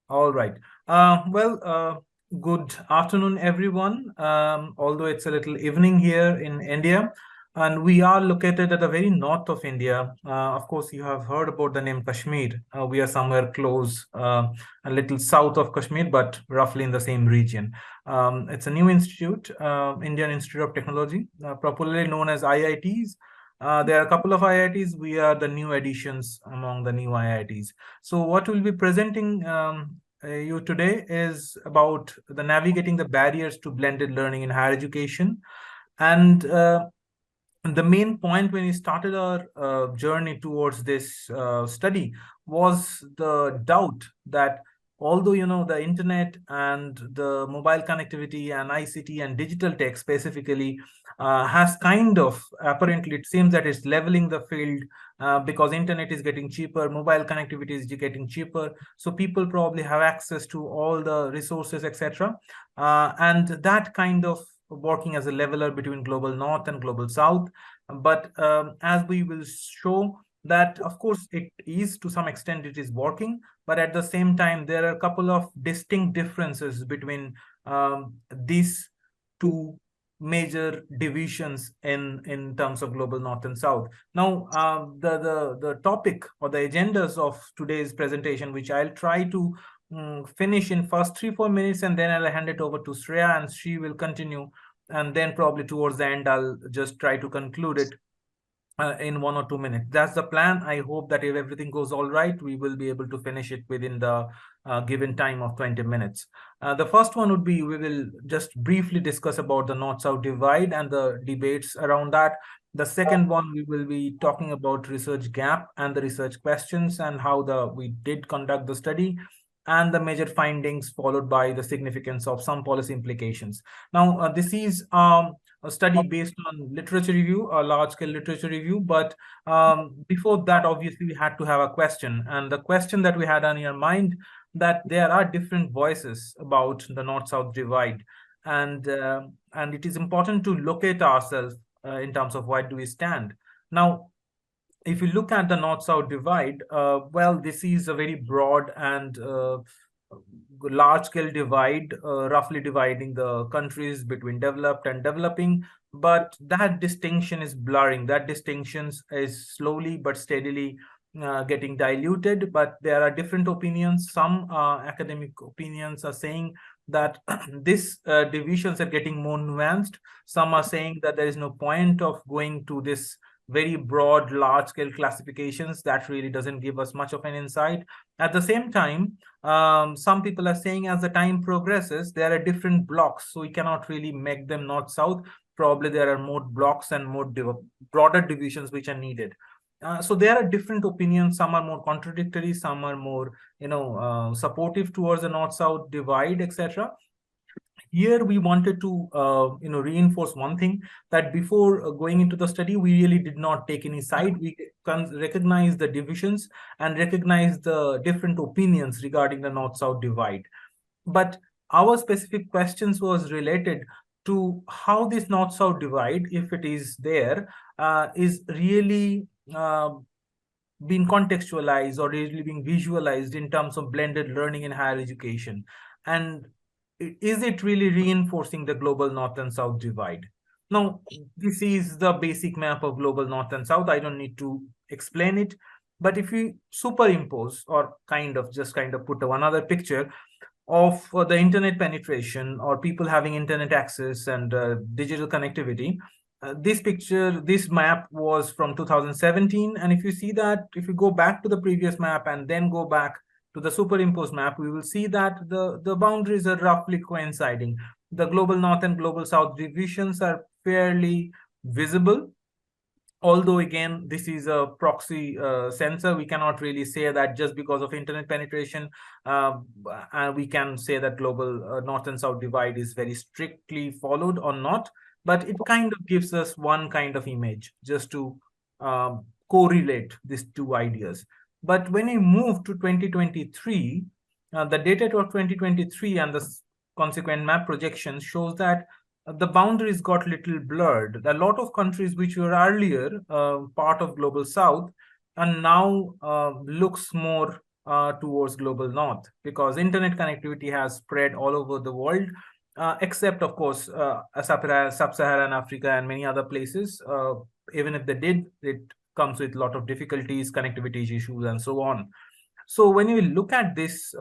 All right. Good afternoon, everyone. Although it's a little evening here in India, and we are located at the very north of India. Of course, you have heard about the name Kashmir. We are somewhere close, a little south of Kashmir, but roughly in the same region. It's a new institute, Indian Institute of Technology, popularly known as IITs. There are a couple of IITs. We are the new additions among the new IITs. So what we'll be presenting you today is about the navigating the barriers to blended learning in higher education. And the main point when we started our journey towards this study was the doubt that although the internet and the mobile connectivity and ICT and digital tech specifically has kind of apparently it seems that it's leveling the field because internet is getting cheaper, mobile connectivity is getting cheaper, so people probably have access to all the resources, etc. And that kind of working as a leveler between global north and global south. But as we will show that, of course, it is to some extent it is working, but at the same time, there are a couple of distinct differences between these two major divisions in terms of global north and south. Now, the topic or the agendas of today's presentation, which I'll try to finish in first 3-4 minutes, and then I'll hand it over to Shreya, and she will continue. And then probably towards the end, I'll just try to conclude it in 1 or 2 minutes. That's the plan. I hope that if everything goes all right, we will be able to finish it within the given time of 20 minutes. The first one would be, we will just briefly discuss about the North-South divide and the debates around that. The second one, we will be talking about research gap and the research questions and how we did conduct the study and the major findings, followed by the significance of some policy implications. Now, this is a study based on literature review, a large-scale literature review, but before that, obviously, we had to have a question. And the question that we had on your mind, that there are different voices about the North-South divide. And it is important to locate ourselves in terms of where do we stand. Now, if you look at the North-South divide, well, this is a very broad and large-scale divide, roughly dividing the countries between developed and developing. But that distinction is blurring. That distinction is slowly but steadily getting diluted. But there are different opinions. Some academic opinions are saying that these divisions are getting more nuanced. Some are saying that there is no point of going to this very broad, large-scale classifications that really doesn't give us much of an insight. At the same time, some people are saying as the time progresses, there are different blocks, so we cannot really make them north-south. Probably there are more blocks and more broader divisions which are needed. So there are different opinions. Some are more contradictory, some are more, supportive towards the north-south divide, etc. Here we wanted to reinforce one thing, that before going into the study, we really did not take any side. We recognize the divisions and recognize the different opinions regarding the north-south divide. But our specific questions was related to how this north-south divide, if it is there, is really being contextualized or really being visualized in terms of blended learning in higher education. And is it really reinforcing the global north and south divide? Now, this is the basic map of global north and south. I don't need to explain it. But if we superimpose or kind of put another picture of the internet penetration or people having internet access and digital connectivity, this map was from 2017. And if you see that, if you go back to the previous map and then go back to the superimposed map, we will see that the boundaries are roughly coinciding. The global north and global south divisions are fairly visible. Although, again, this is a proxy sensor, we cannot really say that just because of internet penetration, and we can say that global north and south divide is very strictly followed or not. But it kind of gives us one kind of image just to correlate these two ideas. But when we move to 2023, the data of 2023 and the consequent map projection shows that the boundaries got little blurred. A lot of countries which were earlier part of global south and now looks more towards global north, because internet connectivity has spread all over the world, except, of course, sub-Saharan Africa and many other places. Even if they did, it comes with a lot of difficulties, connectivity issues, and so on. So when you look at this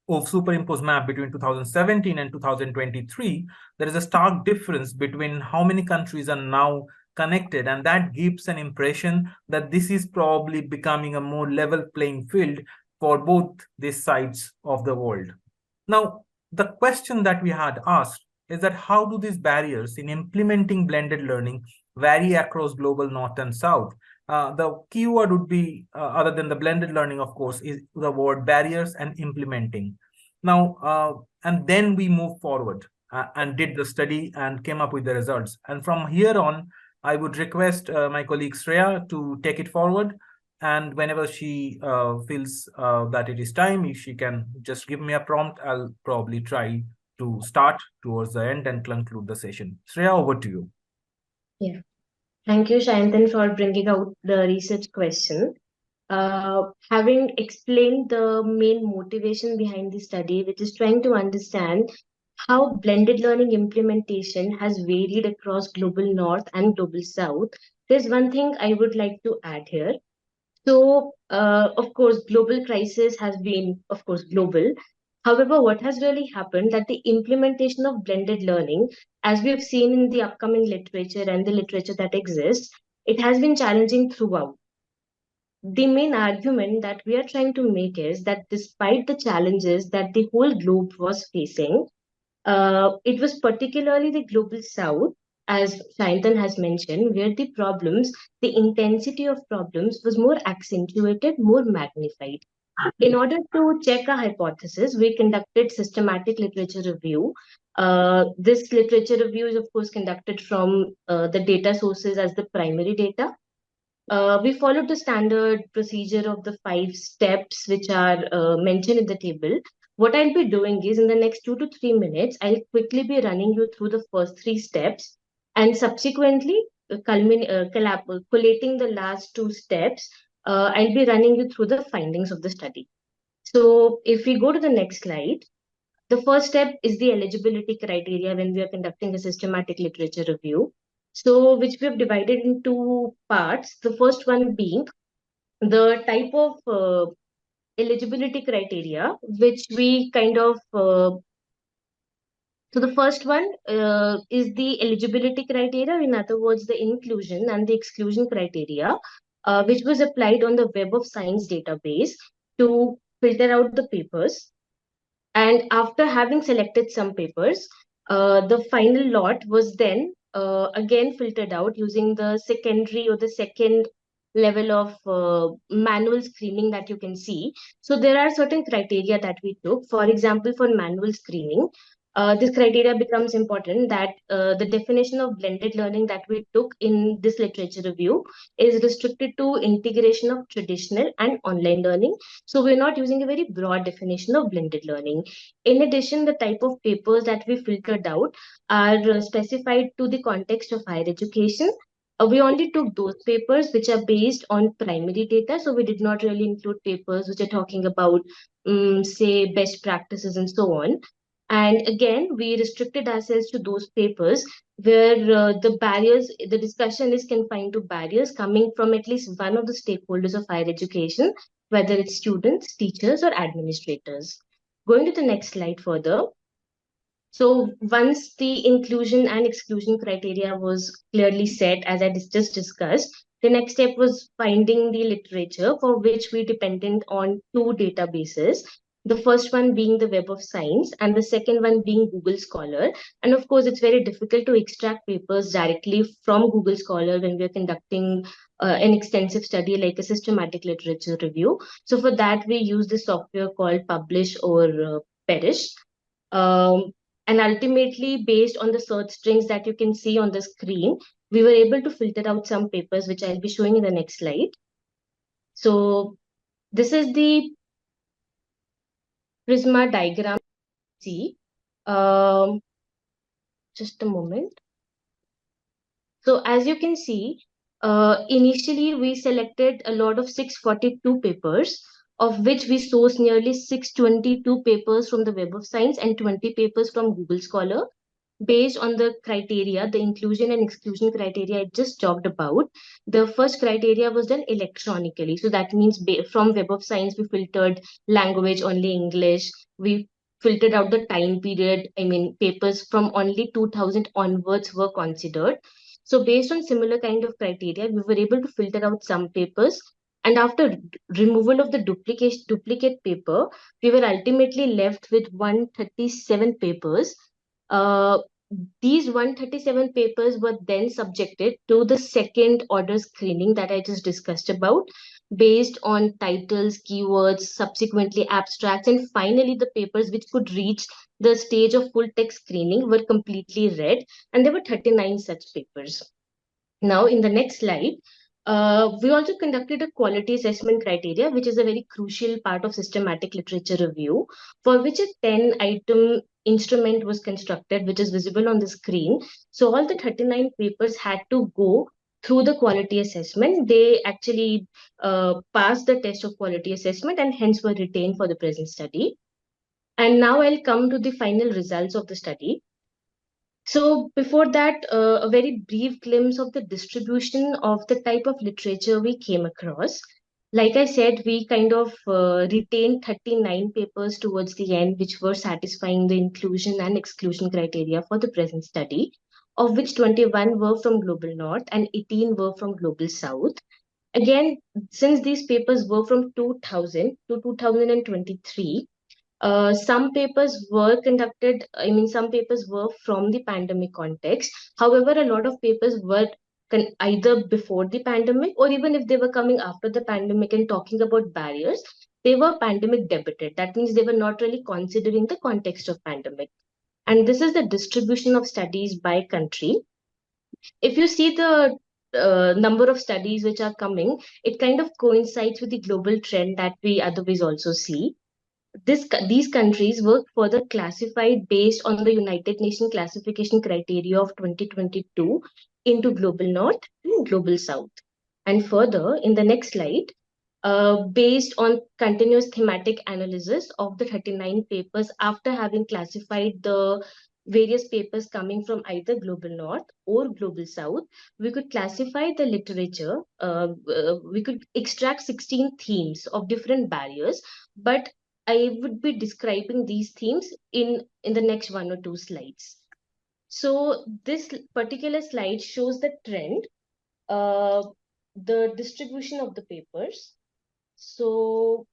of superimposed map between 2017 and 2023, there is a stark difference between how many countries are now connected, and that gives an impression that this is probably becoming a more level playing field for both these sides of the world. Now, the question that we had asked is that how do these barriers in implementing blended learning vary across global north and south? The keyword would be, other than the blended learning, of course, is the word barriers and implementing. Now, and then we move forward and did the study and came up with the results. And from here on, I would request my colleague Shreya to take it forward. And whenever she feels that it is time, if she can just give me a prompt, I'll probably try to start towards the end and conclude the session. Shreya, over to you. Yeah. Thank you, Sayantan, for bringing out the research question. Having explained the main motivation behind the study, which is trying to understand how blended learning implementation has varied across global north and global south, there's one thing I would like to add here. So, of course, global crisis has been, of course, global. However, what has really happened that the implementation of blended learning, as we have seen in the upcoming literature and the literature that exists, it has been challenging throughout. The main argument that we are trying to make is that despite the challenges that the whole globe was facing, it was particularly the global south, as Sayantan has mentioned, where the problems, the intensity of problems was more accentuated, more magnified. In order to check a hypothesis, we conducted systematic literature review. This literature review is, of course, conducted from the data sources as the primary data. We followed the standard procedure of the 5 steps which are mentioned in the table. What I'll be doing is in the next 2 to 3 minutes, I'll quickly be running you through the first 3 steps and subsequently collating the last 2 steps. I'll be running you through the findings of the study. So if we go to the next slide, the first step is the eligibility criteria when we are conducting a systematic literature review. So, which we have divided into parts. The first one being the type of eligibility criteria, which we kind of so the first one is the eligibility criteria, in other words, the inclusion and the exclusion criteria, which was applied on the Web of Science database to filter out the papers. And after having selected some papers, the final lot was then again filtered out using the secondary or the second level of manual screening that you can see. So there are certain criteria that we took. For example, for manual screening, this criteria becomes important that the definition of blended learning that we took in this literature review is restricted to integration of traditional and online learning. So we're not using a very broad definition of blended learning. In addition, the type of papers that we filtered out are specified to the context of higher education. We only took those papers which are based on primary data, so we did not really include papers which are talking about, say, best practices and so on. And again, we restricted ourselves to those papers where the barriers, the discussion is confined to barriers coming from at least one of the stakeholders of higher education, whether it's students, teachers, or administrators. Going to the next slide further. So once the inclusion and exclusion criteria was clearly set, as I just discussed, the next step was finding the literature for which we depended on 2 databases. The first one being the Web of Science and the second one being Google Scholar. And of course, it's very difficult to extract papers directly from Google Scholar when we're conducting an extensive study like a systematic literature review. So for that, we use the software called Publish or Perish. Um, and ultimately, based on the search strings that you can see on the screen, we were able to filter out some papers, which I'll be showing in the next slide. So this is the Prisma diagram. See, um, just a moment. So as you can see, initially we selected a lot of 642 papers. of which we source nearly 622 papers from the Web of Science and 20 papers from Google Scholar. Based on the criteria, the inclusion and exclusion criteria I just talked about, the first criteria was done electronically. So that means from Web of Science, we filtered language only English. We filtered out the time period. I mean, papers from only 2000 onwards were considered. So based on similar kind of criteria, we were able to filter out some papers. And after removal of the duplicate paper, we were ultimately left with 137 papers. uh, these 137 papers were then subjected to the second order screening that I just discussed about, based on titles, keywords, subsequently abstracts, and finally the papers which could reach the stage of full text screening were completely read, and there were 39 such papers. Now, in the next slide, we also conducted a quality assessment criteria, which is a very crucial part of systematic literature review, for which a 10-item instrument was constructed, which is visible on the screen. So all the 39 papers had to go through the quality assessment. They actually passed the test of quality assessment and hence were retained for the present study. And now I'll come to the final results of the study. So before that, a very brief glimpse of the distribution of the type of literature we came across. Like I said, we kind of retained 39 papers towards the end, which were satisfying the inclusion and exclusion criteria for the present study, of which 21 were from Global North and 18 were from Global South. Again, since these papers were from 2000 to 2023, some papers were conducted, I mean, some papers were from the pandemic context. However, a lot of papers were either before the pandemic or even if they were coming after the pandemic and talking about barriers, they were pandemic debated. That means they were not really considering the context of pandemic. And this is the distribution of studies by country. If you see the number of studies which are coming, it kind of coincides with the global trend that we otherwise also see. These countries were further classified based on the United Nations classification criteria of 2022 into Global North and Global South. And further, in the next slide, based on continuous thematic analysis of the 39 papers after having classified the various papers coming from either Global North or Global South, we could classify the literature. We could extract 16 themes of different barriers, but I would be describing these themes in the next one or two slides. So this particular slide shows the trend, uh, the distribution of the papers. So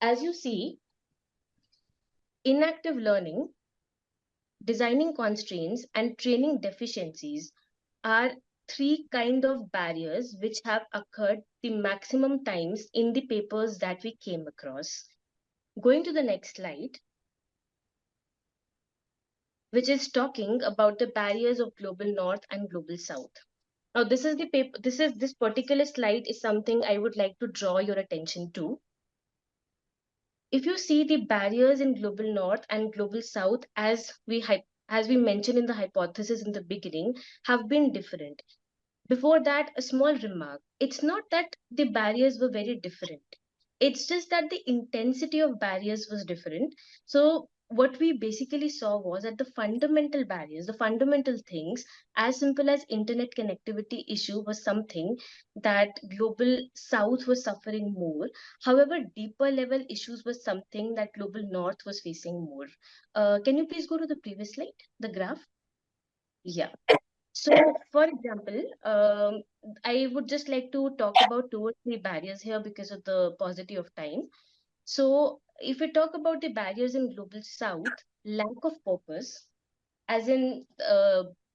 as you see, inactive learning, designing constraints, and training deficiencies are three kind of barriers which have occurred the maximum times in the papers that we came across. Going to the next slide, which is talking about the barriers of Global North and Global South. Now, this is the paper. This particular slide is something I would like to draw your attention to. If you see the barriers in Global North and Global South, as we mentioned in the hypothesis in the beginning, have been different. Before that, a small remark. It's not that the barriers were very different. It's just that the intensity of barriers was different. So what we basically saw was that the fundamental barriers, the fundamental things, as simple as internet connectivity issue was something that Global South was suffering more. However, deeper level issues was something that Global North was facing more. Can you please go to the previous slide, the graph? Yeah. So, for example, I would just like to talk about two or three barriers here because of the paucity of time. So, if we talk about the barriers in Global South, lack of purpose, as in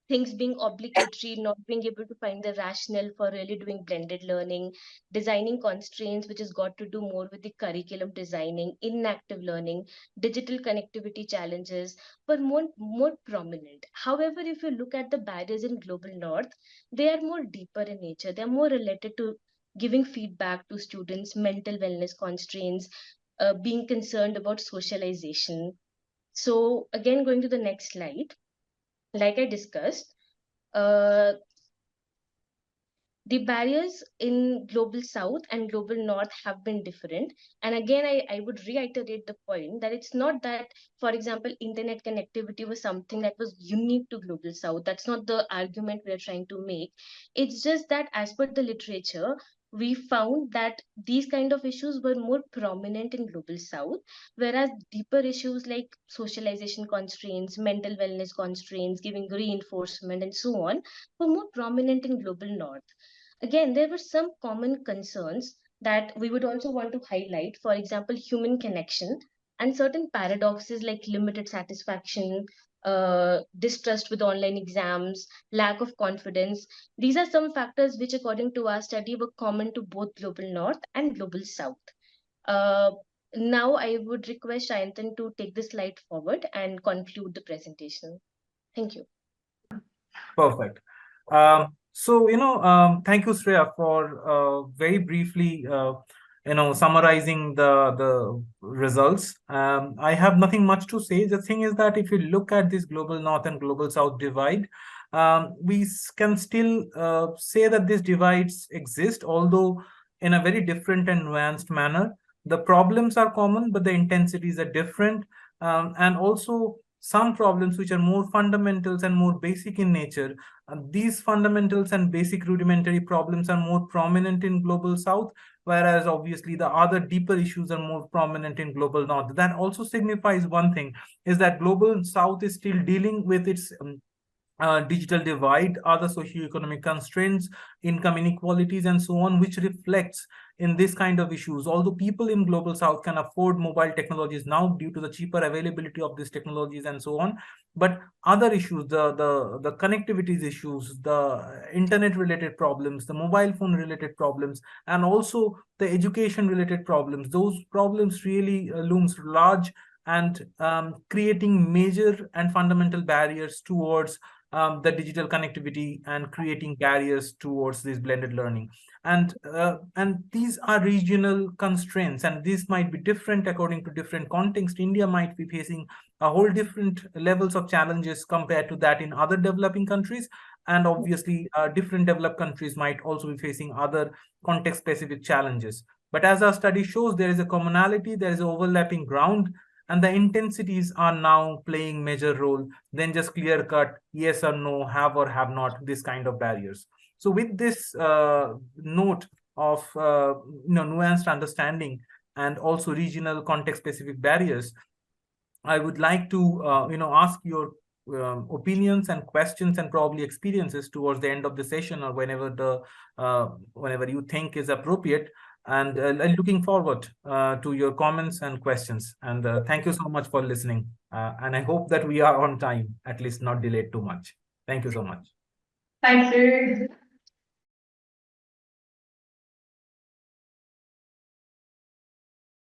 things being obligatory, not being able to find the rationale for really doing blended learning, designing constraints, which has got to do more with the curriculum designing, inactive learning, digital connectivity challenges were more prominent. However, if you look at the barriers in Global North, they are more deeper in nature. They're more related to giving feedback to students, mental wellness constraints, being concerned about socialization. So again, going to the next slide, like I discussed, uh, The barriers in global south and global north have been different. And again, I would reiterate the point that it's not that, for example, internet connectivity was something that was unique to global south. That's not the argument we're trying to make. It's just that as per the literature, we found that these kind of issues were more prominent in global south, whereas deeper issues like socialization constraints, mental wellness constraints, giving reinforcement, and so on were more prominent in global north. Again, there were some common concerns that we would also want to highlight. For example, human connection and certain paradoxes like limited satisfaction, distrust with online exams, lack of confidence. These are some factors which, according to our study, were common to both global north and global south. Uh, Now, I would request Sayantan to take the slide forward and conclude the presentation. Thank you. Perfect. Thank you, Shreya, for very briefly, summarizing the results. I have nothing much to say. The thing is that if you look at this global north and global south divide, we can still say that these divides exist, although in a very different and nuanced manner. The problems are common, but the intensities are different. And also some problems which are more fundamentals and more basic in nature. These fundamentals and basic rudimentary problems are more prominent in global south, whereas obviously the other deeper issues are more prominent in global north. That also signifies one thing, is that global south is still dealing with its digital divide, other socioeconomic constraints, income inequalities, and so on, which reflects in this kind of issues. Although people in global south can afford mobile technologies now due to the cheaper availability of these technologies and so on, but other issues, the connectivity issues, the internet related problems, the mobile phone related problems, and also the education related problems, those problems really looms large and creating major and fundamental barriers towards the digital connectivity and creating barriers towards this blended learning. And these are regional constraints, and these might be different according to different context. India might be facing a whole different levels of challenges compared to that in other developing countries, and obviously different developed countries might also be facing other context specific challenges. But as our study shows, there is a commonality, there is overlapping ground, and the intensities are now playing major role than just clear cut yes or no, have or have not, this kind of barriers. So with this note of nuanced understanding and also regional context specific barriers, I would like to ask your opinions and questions and probably experiences towards the end of the session, or whenever you think is appropriate. And I'm looking forward to your comments and questions. And thank you so much for listening. And I hope that we are on time, at least not delayed too much. Thank you so much. Thanks, sir.